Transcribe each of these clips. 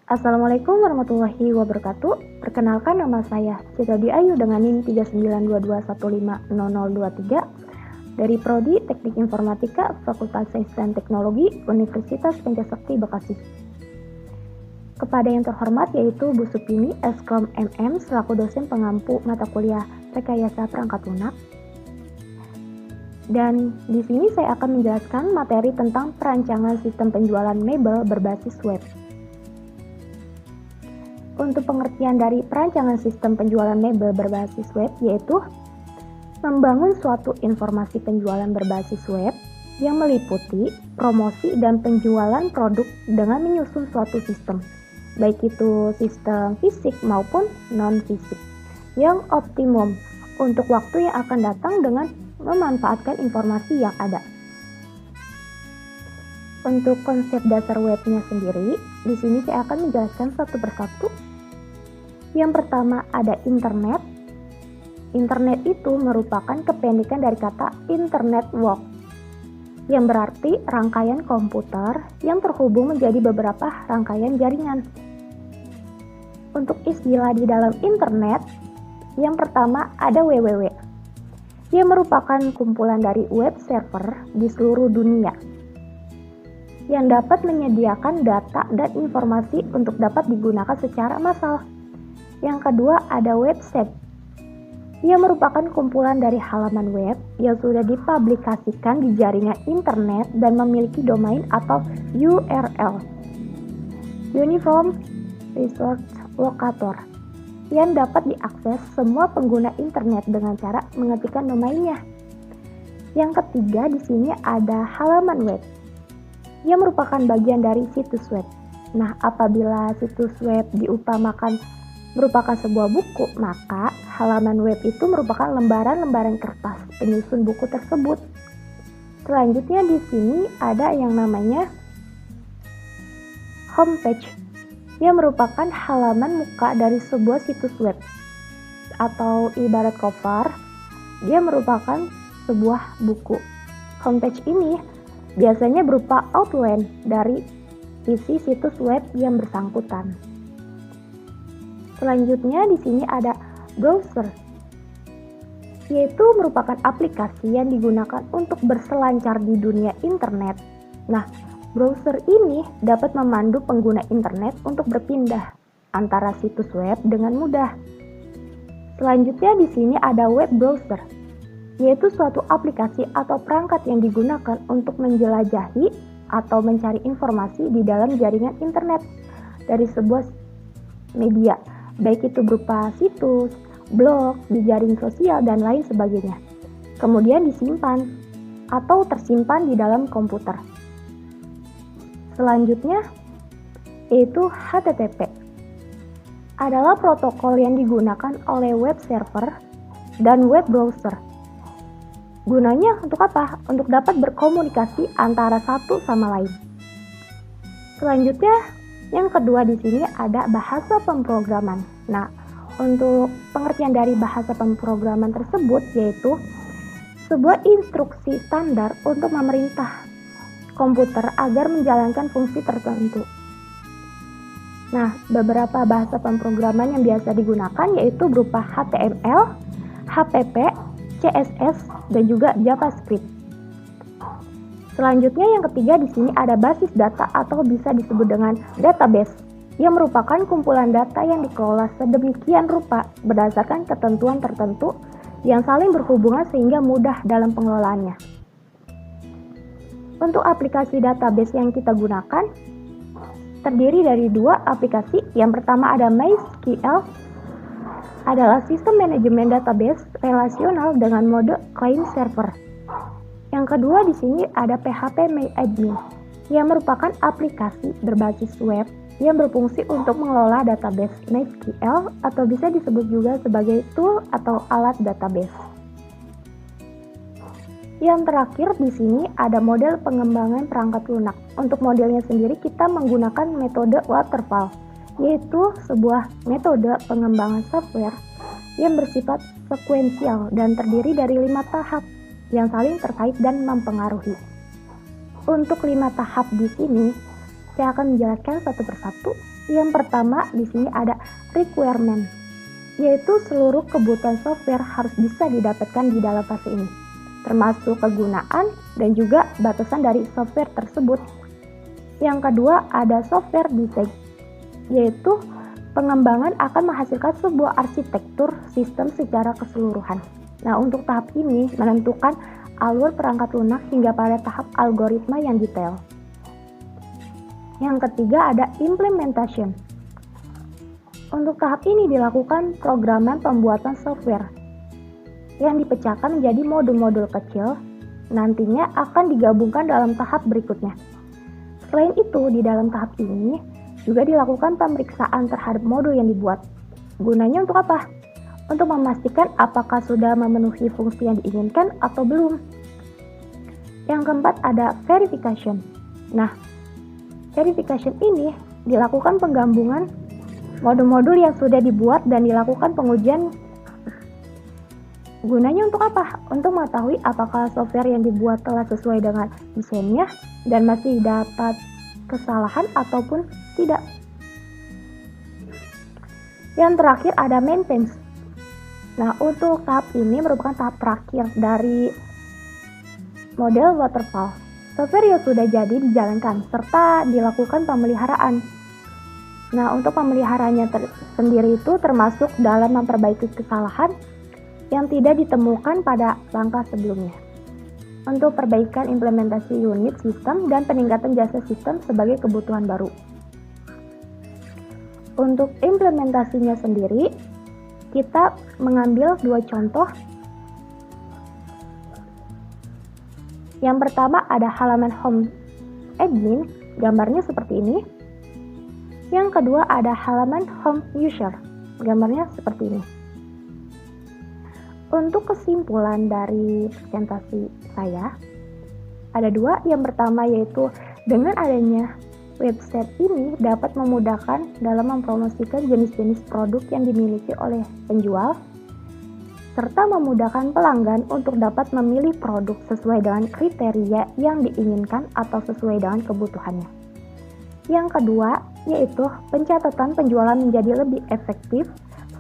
Assalamualaikum warahmatullahi wabarakatuh. Perkenalkan, nama saya Citra Ayu dengan NIM 3922150023 dari Prodi Teknik Informatika Fakultas Sains dan Teknologi Universitas Pancasakti Bekasi. Kepada yang terhormat yaitu Bu Supini Eskom MM selaku dosen pengampu mata kuliah Rekayasa Perangkat Lunak. Dan di sini saya akan menjelaskan materi tentang perancangan sistem penjualan mebel berbasis web. Untuk pengertian dari perancangan sistem penjualan mebel berbasis web yaitu membangun suatu informasi penjualan berbasis web yang meliputi promosi dan penjualan produk dengan menyusun suatu sistem, baik itu sistem fisik maupun non-fisik, yang optimum untuk waktu yang akan datang dengan memanfaatkan informasi yang ada. Untuk konsep dasar webnya sendiri, di sini saya akan menjelaskan satu persatu. Yang pertama ada internet. Internet itu merupakan kependekan dari kata internet work, yang berarti rangkaian komputer yang terhubung menjadi beberapa rangkaian jaringan. Untuk istilah di dalam internet, yang pertama ada www, yang merupakan kumpulan dari web server di seluruh dunia yang dapat menyediakan data dan informasi untuk dapat digunakan secara massal. Yang kedua ada website, yang merupakan kumpulan dari halaman web yang sudah dipublikasikan di jaringan internet dan memiliki domain atau URL. Uniform Resource Locator, yang dapat diakses semua pengguna internet dengan cara mengetikkan domainnya. Yang ketiga di sini ada halaman web, yang merupakan bagian dari situs web. Nah, apabila situs web diumpamakan merupakan sebuah buku, maka halaman web itu merupakan lembaran-lembaran kertas penyusun buku tersebut. Selanjutnya di sini ada yang namanya homepage, yang merupakan halaman muka dari sebuah situs web, atau ibarat cover, dia merupakan sebuah buku. Homepage ini biasanya berupa outline dari isi situs web yang bersangkutan. Selanjutnya di sini ada browser, yaitu merupakan aplikasi yang digunakan untuk berselancar di dunia internet. Nah, browser ini dapat memandu pengguna internet untuk berpindah antara situs web dengan mudah. Selanjutnya di sini ada web browser, yaitu suatu aplikasi atau perangkat yang digunakan untuk menjelajahi atau mencari informasi di dalam jaringan internet dari sebuah media, baik itu berupa situs, blog, di jaring sosial, dan lain sebagainya. Kemudian disimpan atau tersimpan di dalam komputer. Selanjutnya yaitu HTTP, adalah protokol yang digunakan oleh web server dan web browser. Gunanya untuk apa? Untuk dapat berkomunikasi antara satu sama lain. Selanjutnya, yang kedua di sini ada bahasa pemrograman. Nah, untuk pengertian dari bahasa pemrograman tersebut yaitu sebuah instruksi standar untuk memerintah komputer agar menjalankan fungsi tertentu. Nah, beberapa bahasa pemrograman yang biasa digunakan yaitu berupa HTML, HPP, CSS, dan juga JavaScript. Selanjutnya yang ketiga di sini ada basis data atau bisa disebut dengan database, yang merupakan kumpulan data yang dikelola sedemikian rupa berdasarkan ketentuan tertentu yang saling berhubungan sehingga mudah dalam pengelolaannya. Untuk aplikasi database yang kita gunakan terdiri dari dua aplikasi. Yang pertama ada MySQL, adalah sistem manajemen database relasional dengan mode client server. Yang kedua di sini ada PHPMyAdmin, yang merupakan aplikasi berbasis web yang berfungsi untuk mengelola database MySQL atau bisa disebut juga sebagai tool atau alat database. Yang terakhir di sini ada model pengembangan perangkat lunak. Untuk modelnya sendiri kita menggunakan metode waterfall, yaitu sebuah metode pengembangan software yang bersifat sekuensial dan terdiri dari 5 tahap yang saling terkait dan mempengaruhi. Untuk 5 tahap di sini Saya akan menjelaskan satu persatu. Yang pertama di sini ada requirement, yaitu seluruh kebutuhan software harus bisa didapatkan di dalam fase ini, termasuk kegunaan dan juga batasan dari software tersebut. Yang kedua ada software design, yaitu pengembangan akan menghasilkan sebuah arsitektur sistem secara keseluruhan. Nah, untuk tahap ini menentukan alur perangkat lunak hingga pada tahap algoritma yang detail. Yang ketiga ada implementation. Untuk tahap ini dilakukan programan pembuatan software yang dipecahkan menjadi modul-modul kecil, nantinya akan digabungkan dalam tahap berikutnya. Selain itu, di dalam tahap ini juga dilakukan pemeriksaan terhadap modul yang dibuat. Gunanya untuk apa? Untuk memastikan apakah sudah memenuhi fungsi yang diinginkan atau belum. Yang keempat ada verification. Nah, verification ini dilakukan penggabungan modul-modul yang sudah dibuat dan dilakukan pengujian. Gunanya untuk apa? Untuk mengetahui apakah software yang dibuat telah sesuai dengan desainnya dan masih dapat kesalahan ataupun tidak. Yang terakhir ada maintenance. Nah, untuk tahap ini merupakan tahap terakhir dari model waterfall. Software yang sudah jadi dijalankan serta dilakukan pemeliharaan. Nah, untuk pemeliharaannya sendiri itu termasuk dalam memperbaiki kesalahan yang tidak ditemukan pada langkah sebelumnya. Untuk perbaikan implementasi unit sistem dan peningkatan jasa sistem sebagai kebutuhan baru. Untuk implementasinya sendiri, kita mengambil dua contoh. Yang pertama ada halaman home admin, gambarnya seperti ini. Yang kedua ada halaman home user, gambarnya seperti ini. Untuk kesimpulan dari presentasi saya, ada dua. Yang pertama yaitu dengan adanya website ini dapat memudahkan dalam mempromosikan jenis-jenis produk yang dimiliki oleh penjual, serta memudahkan pelanggan untuk dapat memilih produk sesuai dengan kriteria yang diinginkan atau sesuai dengan kebutuhannya. Yang kedua, yaitu pencatatan penjualan menjadi lebih efektif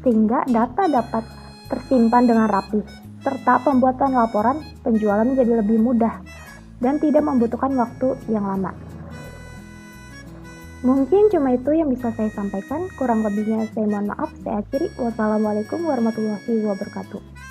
sehingga data dapat tersimpan dengan rapi, serta pembuatan laporan penjualan menjadi lebih mudah dan tidak membutuhkan waktu yang lama. Mungkin cuma itu yang bisa saya sampaikan, kurang lebihnya saya mohon maaf, saya akhiri. Wassalamualaikum warahmatullahi wabarakatuh.